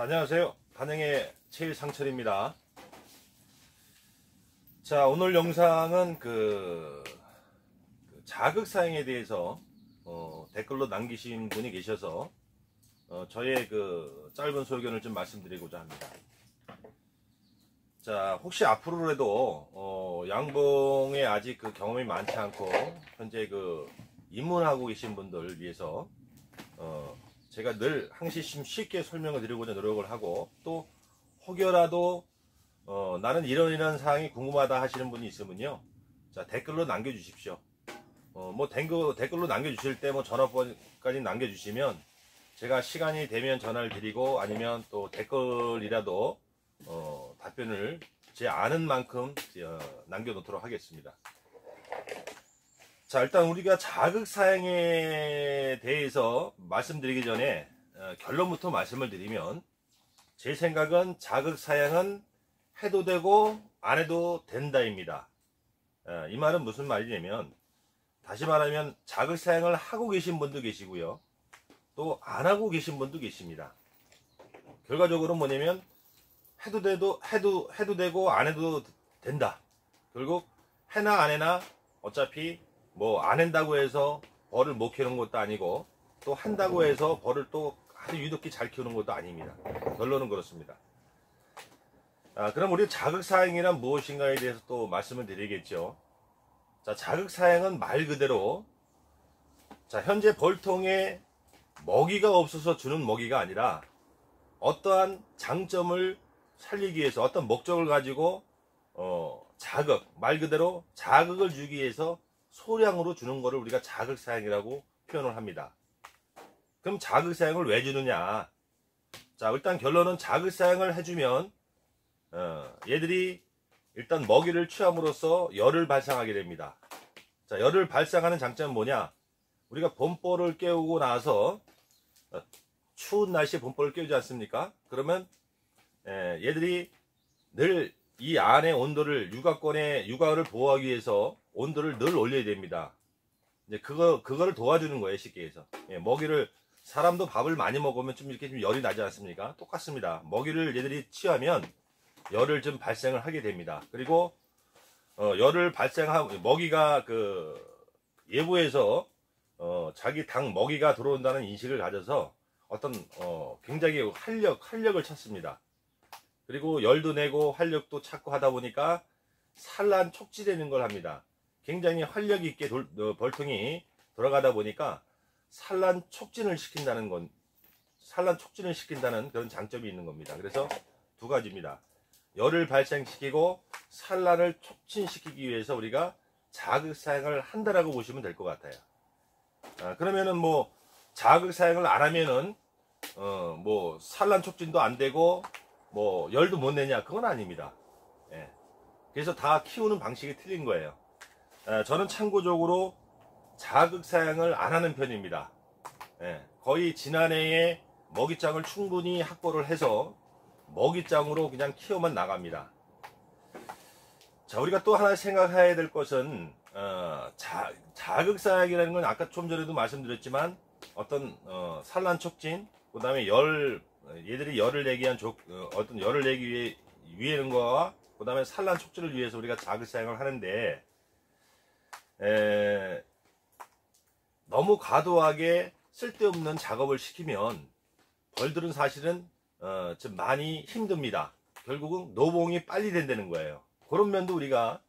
자, 안녕하세요. 단행의 최상철입니다. 자, 오늘 영상은 자극 사용에 대해서 댓글로 남기신 분이 계셔서 저의 짧은 소견을 좀 말씀드리고자 합니다. 자, 혹시 앞으로라도 양봉에 아직 경험이 많지 않고 현재 입문하고 계신 분들 위해서 제가 늘 항시 쉽게 설명을 드리고자 노력을 하고, 또 혹여라도 나는 이런 사항이 궁금하다 하시는 분이 있으면요, 자, 댓글로 남겨주십시오. 댓글로 남겨주실 때 전화번호까지 남겨주시면 제가 시간이 되면 전화를 드리고, 아니면 또 댓글이라도 답변을 제 아는 만큼 남겨놓도록 하겠습니다. 자, 일단 우리가 자극 사용에 대해서 말씀드리기 전에 결론부터 말씀을 드리면, 제 생각은 자극 사용은 해도 되고 안 해도 된다입니다. 이 말은 무슨 말이냐면, 다시 말하면 자극 사용을 하고 계신 분도 계시고요, 또 안 하고 계신 분도 계십니다. 결과적으로 뭐냐면 해도 되고 안 해도 된다. 결국 해나 안 해나 어차피 안 한다고 해서 벌을 못 키우는 것도 아니고, 또 한다고 해서 벌을 또 아주 유독히 잘 키우는 것도 아닙니다. 결론은 그렇습니다. 그럼 우리 자극 사용이란 무엇인가에 대해서 또 말씀을 드리겠죠. 자, 자극 사용은 말 그대로, 자, 현재 벌통에 먹이가 없어서 주는 먹이가 아니라, 어떠한 장점을 살리기 위해서, 어떤 목적을 가지고 말 그대로 자극을 주기 위해서 소량으로 주는 것을 우리가 자극 사용이라고 표현을 합니다. 그럼 자극 사용을 왜 주느냐? 자, 일단 결론은 자극 사용을 해주면 얘들이 일단 먹이를 취함으로써 열을 발생하게 됩니다. 자, 열을 발생하는 장점은 뭐냐? 우리가 봄벌을 깨우고 나서 추운 날씨에 봄벌을 깨우지 않습니까? 그러면 얘들이 늘 이 안의 온도를, 육아를 보호하기 위해서 온도를 늘 올려야 됩니다. 이제 그거를 도와주는 거예요, 쉽게 해서. 사람도 밥을 많이 먹으면 좀 열이 나지 않습니까? 똑같습니다. 먹이를 얘들이 취하면 열을 좀 발생을 하게 됩니다. 그리고 열을 먹이가 예부에서 자기 당 먹이가 들어온다는 인식을 가져서 어떤 굉장히 활력을 찾습니다. 그리고 열도 내고 활력도 찾고 하다 보니까 산란 촉진되는 걸 합니다. 굉장히 활력 있게 벌통이 돌아가다 보니까 산란 촉진을 시킨다는 그런 장점이 있는 겁니다. 그래서 두 가지입니다. 열을 발생시키고 산란을 촉진시키기 위해서 우리가 자극 사용을 한다라고 보시면 될 것 같아요. 그러면은 자극 사용을 안 하면은 산란 촉진도 안 되고 열도 못 내냐? 그건 아닙니다. 그래서 다 키우는 방식이 틀린 거예요. 저는 참고적으로 자극 사용을 안 하는 편입니다. 거의 지난해에 먹이장을 충분히 확보를 해서 먹이장으로 그냥 키워만 나갑니다. 자, 우리가 또 하나 생각해야 될 것은 자극 사용이라는 건 아까 좀 전에도 말씀드렸지만, 어떤 산란 촉진, 그 다음에 얘들이 열을 내기 위한 어떤 열을 내기 위한 거와, 그 다음에 산란 촉진을 위해서 우리가 자극 사용을 하는데, 너무 과도하게 쓸데없는 작업을 시키면 벌들은 사실은 좀 많이 힘듭니다. 결국은 노봉이 빨리 된다는 거예요. 그런 면도 우리가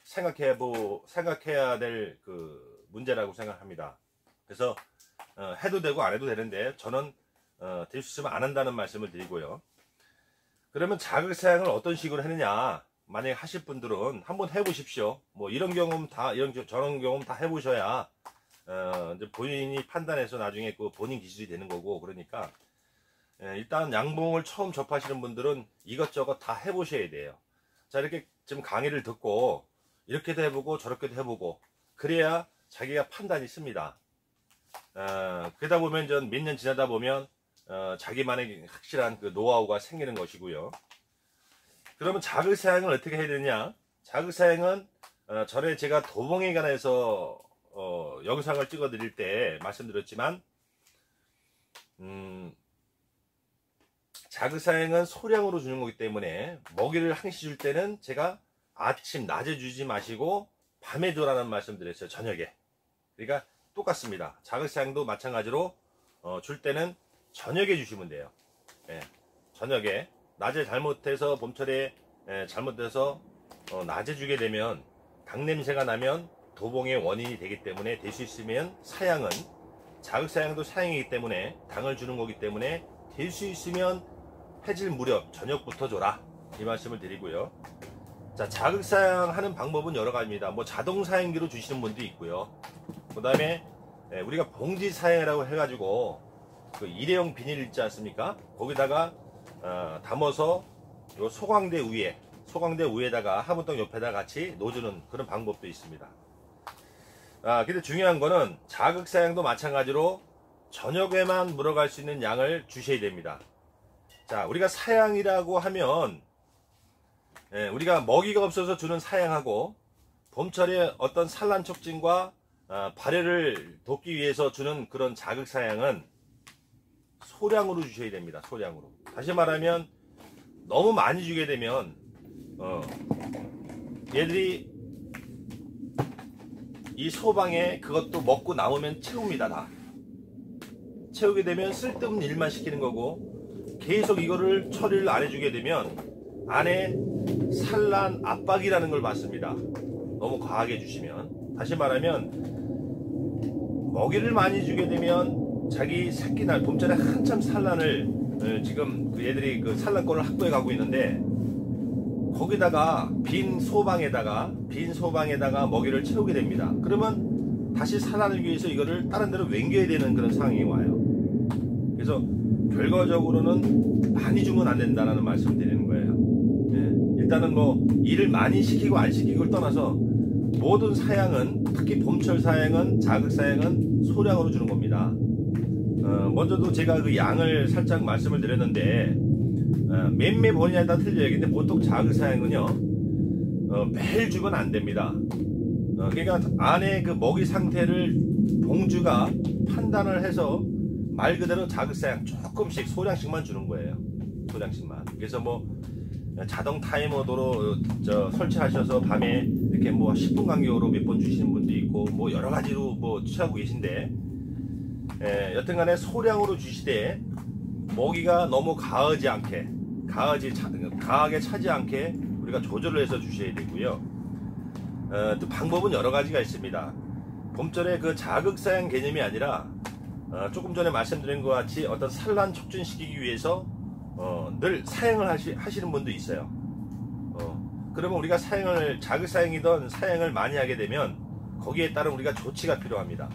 생각해야 될 문제라고 생각합니다. 그래서 해도 되고 안 해도 되는데, 저는 될 수 있으면 안 한다는 말씀을 드리고요. 그러면 자극 사용을 어떤 식으로 하느냐? 만약에 하실 분들은 한번 해보십시오. 저런 경험 다 해보셔야 이제 본인이 판단해서 나중에 본인 기술이 되는 거고. 그러니까 일단 양봉을 처음 접하시는 분들은 이것저것 다 해보셔야 돼요. 자, 이렇게 좀 강의를 듣고 이렇게도 해보고 저렇게도 해보고, 그래야 자기가 판단이 씁니다. 그러다 보면 몇 년 지나다 보면 자기만의 확실한 노하우가 생기는 것이고요. 그러면 자극 사용을 어떻게 해야 되냐? 자극 사용은 전에 제가 도봉에 관해서 영상을 찍어 드릴 때 말씀드렸지만, 자극사양은 소량으로 주는 거기 때문에 먹이를 항시 줄 때는 제가 아침, 낮에 주지 마시고 밤에 줘라는 말씀 드렸어요. 저녁에. 그러니까 똑같습니다. 자극사양도 마찬가지로 줄 때는 저녁에 주시면 돼요. 예, 저녁에. 낮에 잘못해서 봄철에 잘못해서 낮에 주게 되면 당 냄새가 나면 도봉의 원인이 되기 때문에 될 수 있으면 사양은 자극사양도 사양이기 때문에 당을 주는 거기 때문에 될 수 있으면 해질 무렵 저녁부터 줘라 이 말씀을 드리고요. 자, 자극사양 하는 방법은 여러 가지입니다. 뭐 자동사양기로 주시는 분도 있고요. 그 다음에 우리가 봉지사양이라고 해가지고 그 일회용 비닐 있지 않습니까? 거기다가 담아서 요 소광대 위에다가 화분떡 옆에다 같이 놓주는 그런 방법도 있습니다. 근데 중요한 거는 자극사양도 마찬가지로 저녁에만 물어갈 수 있는 양을 주셔야 됩니다. 자, 우리가 사양이라고 하면 우리가 먹이가 없어서 주는 사양하고 봄철에 어떤 산란 촉진과 발열을 돕기 위해서 주는 그런 자극사양은 소량으로 주셔야 됩니다. 소량으로. 다시 말하면 너무 많이 주게 되면 얘들이 이 소방에 그것도 먹고 남으면 채웁니다. 다 채우게 되면 쓸데없는 일만 시키는 거고 계속 이거를 처리를 안 해주게 되면 안에 산란 압박이라는 걸 받습니다. 너무 과하게 주시면. 다시 말하면 먹이를 많이 주게 되면 자기 새끼날 봄철에 한참 산란을 지금 그 얘들이 그 산란권을 확보해 가고 있는데 거기다가 빈 소방에다가 먹이를 채우게 됩니다. 그러면 다시 산란을 위해서 이거를 다른 데로 옮겨야 되는 그런 상황이 와요. 그래서 결과적으로는 많이 주면 안 된다는 말씀을 드리는 거예요. 일단은 뭐 일을 많이 시키고 안 시키고를 떠나서 모든 사양은, 특히 봄철 사양은, 자극 사양은 소량으로 주는 겁니다. 먼저도 제가 그 양을 살짝 말씀을 드렸는데 몇몇 본인에 따라 틀려요. 근데 보통 자극 사양은요 매일 주면 안 됩니다. 그러니까 안에 그 먹이 상태를 봉주가 판단을 해서 말 그대로 자극 사양 조금씩 소량씩만 주는 거예요. 소량씩만. 그래서 뭐 자동 타이머도로 설치하셔서 밤에 이렇게 뭐 10분 간격으로 몇 번 주시는 분도 있고 뭐 여러 가지로 뭐 취하고 계신데 여튼간에 소량으로 주시되 먹이가 너무 강하게 차지 않게 우리가 조절을 해서 주셔야 되고요. 또 방법은 여러 가지가 있습니다. 봄철에 그 자극사양 개념이 아니라 조금 전에 말씀드린 것 같이 어떤 산란 촉진시키기 위해서 늘 사양을 하시는 분도 있어요. 그러면 우리가 자극사양이든 사양을 많이 하게 되면 거기에 따른 우리가 조치가 필요합니다.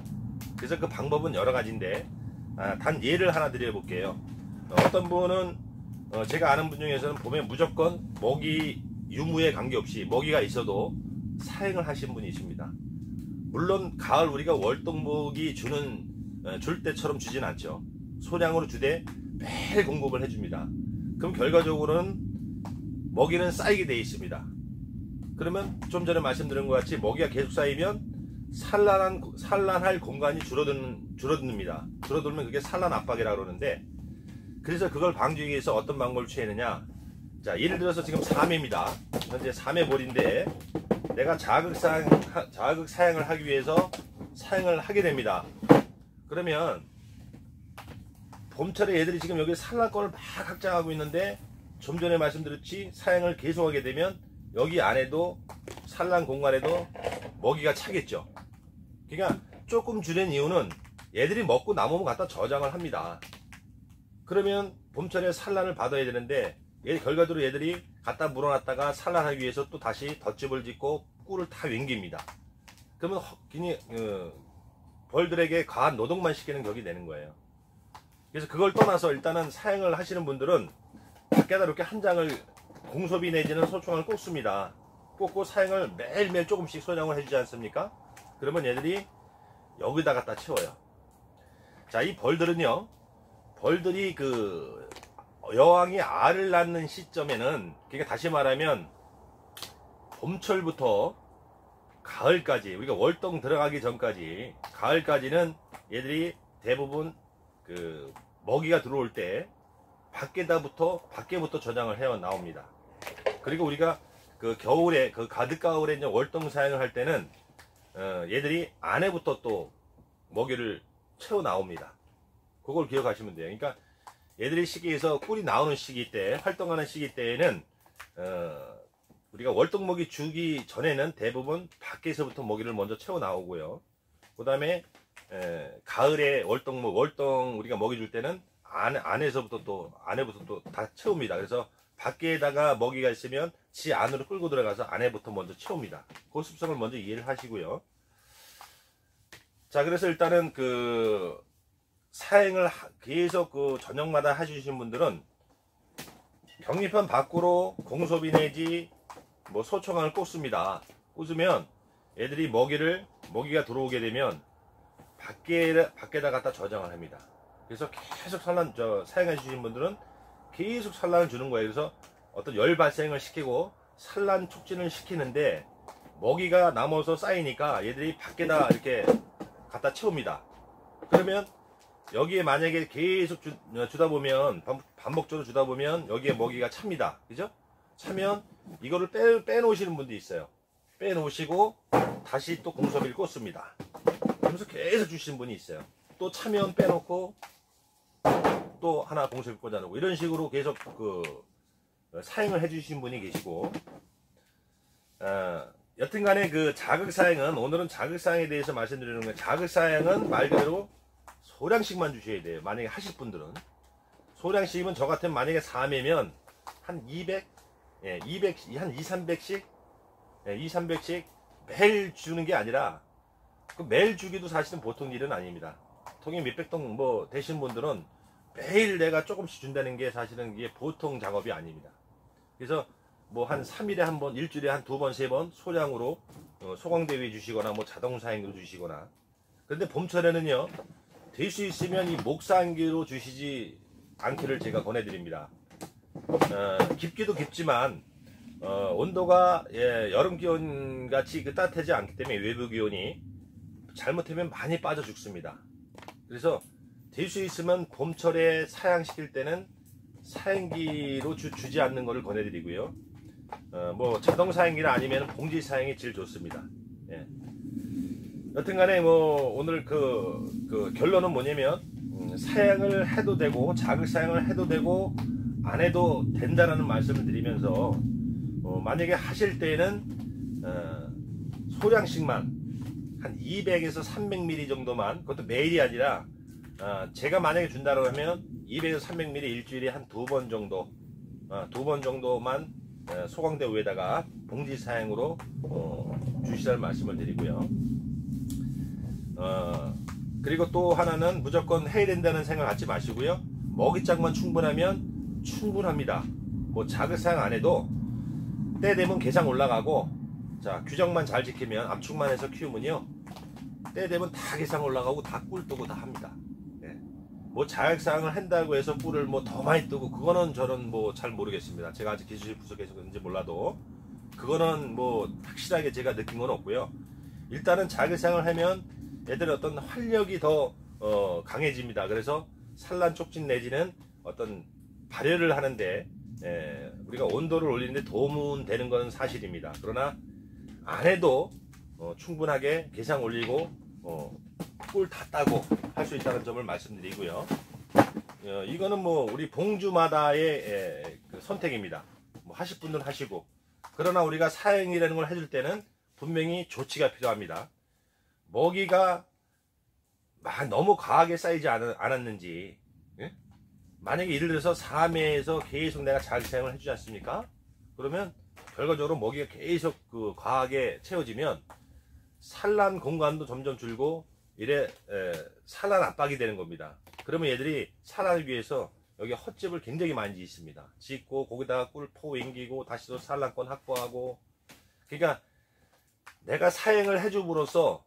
그래서 그 방법은 여러 가지인데 단 예를 하나 드려볼게요. 어떤 분은 제가 아는 분 중에서는 보면 무조건 먹이 유무에 관계없이 먹이가 있어도 사양을 하신 분이 있습니다. 물론 가을 우리가 월동목이 줄 때처럼 주진 않죠. 소량으로 주되 매일 공급을 해줍니다. 그럼 결과적으로는 먹이는 쌓이게 되어 있습니다. 그러면 좀 전에 말씀드린 것 같이 먹이가 계속 쌓이면 산란할 공간이 줄어듭니다. 줄어들면 그게 산란 압박이라고 그러는데, 그래서 그걸 방지하기 위해서 어떤 방법을 취하느냐. 자, 예를 들어서 지금 3회입니다. 현재 3회 볼인데 내가 자극 사양을 하기 위해서 사양을 하게 됩니다. 그러면 봄철에 얘들이 지금 여기 산란권을 막 확장하고 있는데 좀 전에 말씀드렸지 사양을 계속하게 되면 여기 안에도 산란 공간에도 먹이가 차겠죠. 그러니까 조금 줄인 이유는 얘들이 먹고 남으면 갖다 저장을 합니다. 그러면 봄철에 산란을 받아야 되는데 결과적으로 얘들이 갖다 물어놨다가 산란하기 위해서 또 다시 덧집을 짓고 꿀을 다 옮깁니다. 그러면 벌들에게 과한 노동만 시키는 격이 되는 거예요. 그래서 그걸 떠나서 일단은 사양을 하시는 분들은 밖에다 이렇게 한 장을 공소비 내지는 소총을 꽂습니다. 꽂고 사양을 매일매일 조금씩 소량을 해주지 않습니까? 그러면 얘들이 여기다 갖다 채워요. 자, 이 벌들은요, 벌들이 그 여왕이 알을 낳는 시점에는, 그러니까 다시 말하면 봄철부터 가을까지, 우리가 월동 들어가기 전까지 가을까지는 얘들이 대부분 그 먹이가 들어올 때 밖에부터 저장을 해 나옵니다. 그리고 우리가 그 겨울에 그 가득 가을에 이제 월동 사양을 할 때는 얘들이 안에부터 또 먹이를 채워 나옵니다. 그걸 기억하시면 돼요. 그러니까 얘들이 시기에서 꿀이 나오는 시기 때, 활동하는 시기 때에는 우리가 월동 먹이 주기 전에는 대부분 밖에서부터 먹이를 먼저 채워 나오고요. 그 다음에 가을에 월동 우리가 먹이 줄 때는 안에부터 또 다 채웁니다. 그래서 밖에다가 먹이가 있으면 지 안으로 끌고 들어가서 안에부터 먼저 채웁니다. 그 습성을 먼저 이해를 하시고요. 자, 그래서 일단은 그 사행을 계속 그 저녁마다 해주신 분들은 격리판 밖으로 공소비 내지 뭐 소초강을 꽂습니다. 꽂으면 애들이 먹이가 들어오게 되면 밖에다 갖다 저장을 합니다. 그래서 계속 사용해 주신 분들은 계속 산란을 주는 거예요. 그래서 어떤 열 발생을 시키고 산란 촉진을 시키는데 먹이가 남아서 쌓이니까 얘들이 밖에다 이렇게 갖다 채웁니다. 그러면 여기에 만약에 계속 주다 보면 반복적으로 주다 보면 여기에 먹이가 찹니다. 그죠? 차면 이거를 빼놓으시는 분도 있어요. 빼놓으시고 다시 또 공소비를 꽂습니다. 그러면서 계속 주시는 분이 있어요. 또 차면 빼놓고 또 하나 공소비 꽂아놓고 이런 식으로 계속 그 사행을 해주신 분이 계시고, 여튼간에 그 자극사행은, 오늘은 자극사행에 대해서 말씀드리는 거예요. 자극사행은 말 그대로 소량씩만 주셔야 돼요. 만약에 하실 분들은 소량씩이면, 저 같으면 만약에 3회면 한 200, 한 200, 300씩 매일 주는 게 아니라, 그 매일 주기도 사실은 보통 일은 아닙니다. 통에 몇백 통 뭐 되신 분들은 매일 내가 조금씩 준다는 게 사실은 이게 보통 작업이 아닙니다. 그래서 뭐 한 3일에 한 번, 일주일에 한 2번, 3번 소량으로 소광대위에 주시거나 뭐 자동사행으로 주시거나. 그런데 봄철에는요, 될 수 있으면 이 목사항기로 주시지 않기를 제가 권해드립니다. 깊기도 깊지만 온도가 여름 기온 같이 따뜻하지 않기 때문에 외부 기온이 잘못하면 많이 빠져 죽습니다. 그래서 될 수 있으면 봄철에 사양시킬 때는 사행기로 주지 않는 것을 권해드리고요. 뭐 자동 사행기나 아니면 봉지 사행이 제일 좋습니다. 예. 여튼간에 뭐 오늘 그 결론은 뭐냐면, 사양을 해도 되고 자극 사양을 해도 되고 안 해도 된다라는 말씀을 드리면서, 만약에 하실 때에는 소량씩만 한 200에서 300ml 정도만, 그것도 매일이 아니라 제가 만약에 준다고 하면 200에서 300ml 일주일에 한 2번 정도, 2번 정도만 소광대 위에다가 봉지 사양으로 주시라는 말씀을 드리고요. 그리고 또 하나는 무조건 해야 된다는 생각 갖지 마시고요. 먹이장만 충분하면 충분합니다. 뭐 자극 사양 안 해도 때 되면 개상 올라가고, 자, 규정만 잘 지키면, 압축만 해서 키우면요, 때 되면 다 개상 올라가고 다 꿀 뜨고 다 합니다. 예. 뭐 자극사항을 한다고 해서 꿀을 뭐 더 많이 뜨고, 그거는 저는 뭐 잘 모르겠습니다. 제가 아직 기술이 부족해서 그런지 몰라도 그거는 뭐 확실하게 제가 느낀 건 없고요. 일단은 자극사항을 하면 애들의 어떤 활력이 더 강해집니다. 그래서 산란 촉진 내지는 어떤 발열을 하는데 우리가 온도를 올리는데 도움은 되는 건 사실입니다. 그러나 안 해도 충분하게 개상 올리고 꿀 다 따고 할 수 있다는 점을 말씀드리고요. 이거는 뭐 우리 봉주마다의 그 선택입니다. 뭐 하실 분들은 하시고, 그러나 우리가 사행이라는 걸 해줄 때는 분명히 조치가 필요합니다. 먹이가 너무 과하게 쌓이지 않았는지, 예? 만약에 예를 들어서 3회에서 계속 내가 자극사행을 해주지 않습니까? 그러면 결과적으로 먹이가 계속 과하게 채워지면 산란 공간도 점점 줄고 이래 산란 압박이 되는 겁니다. 그러면 얘들이 산란을 위해서 여기 헛집을 굉장히 많이 짓습니다. 짓고 거기다가 꿀포 앵기고 다시 또 산란권 확보하고. 그러니까 내가 사행을 해줌으로써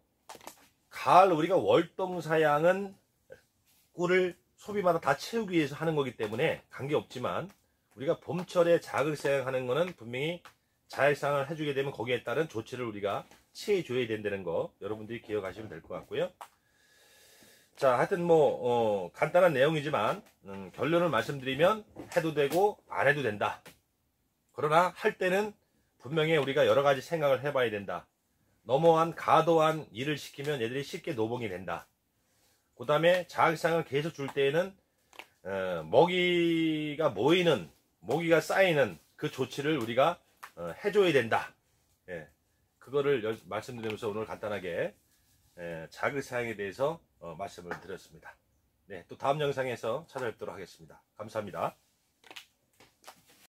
가을 우리가 월동 사양은 꿀을 소비마다 다 채우기 위해서 하는 거기 때문에 관계없지만, 우리가 봄철에 자극사양하는 거는 분명히 자극사양을 해주게 되면 거기에 따른 조치를 우리가 취해줘야 된다는 거 여러분들이 기억하시면 될 것 같고요. 자, 하여튼 뭐 간단한 내용이지만 결론을 말씀드리면 해도 되고 안 해도 된다. 그러나 할 때는 분명히 우리가 여러 가지 생각을 해봐야 된다. 너무한 과도한 일을 시키면 얘들이 쉽게 노봉이 된다. 그 다음에 자극상을 계속 줄 때에는 먹이가 모이는, 먹이가 쌓이는 그 조치를 우리가 해줘야 된다. 예, 그거를 말씀드리면서 오늘 간단하게 자극사항에 대해서 말씀을 드렸습니다. 네, 또 다음 영상에서 찾아뵙도록 하겠습니다. 감사합니다.